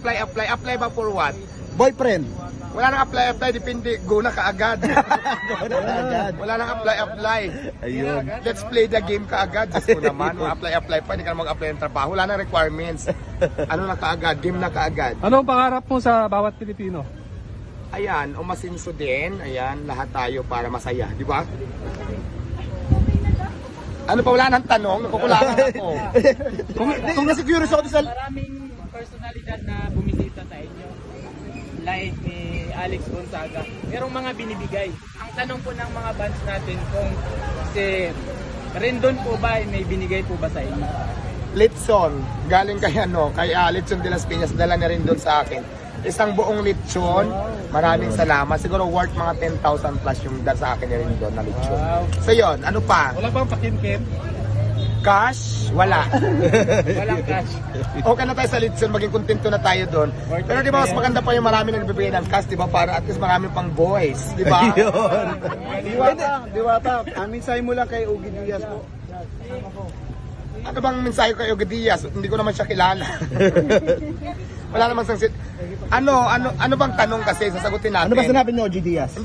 apply ba for what? Boyfriend. Wala nang apply, depende, go na kaagad. Agad. Wala nang apply. Ayun. Let's play the game kaagad. Just ko naman, apply pa, hindi ka na mag-apply ng trabaho. Wala nang requirements. Ano na kaagad, game na kaagad. Ano ang pangarap mo sa bawat Pilipino? Ayan, umasinso din. Ayan, lahat tayo para masaya, di ba? Ano pa, wala nang tanong? Nakukulangan ako. Kung na-secure ako sa... Maraming personalidad na bumisita sa inyo. Like ni Alex Gonzaga. Merong mga binibigay. Ang tanong po ng mga fans natin kung si Rendon po ba may binigay po ba sa inyo? Litson, galing kay Litson de las Piñas, dala na rin doon sa akin. Isang buong lechon, maraming salamat. Siguro worth mga 10,000 plus yung dala sa akin na rin doon na lechon. Wow. So yun, ano pa? Wala bang pakimkim? Cash? Wala. Walang cash. Okay na tayo sa lechon, maging kontento na tayo doon. Pero di ba mas maganda pa yung marami na nagbibigay ng cash, di ba? Para at least marami pang boys, di ba? Diwata, mensahe mo lang kay Ugi Diaz po. Ano bang mensahe kay Ugi Diaz? Hindi ko naman siya kilala. Wala namang sangsit. Ano bang tanong kasi sasagutin natin? Ano ba sinabi ni Ugi Diaz?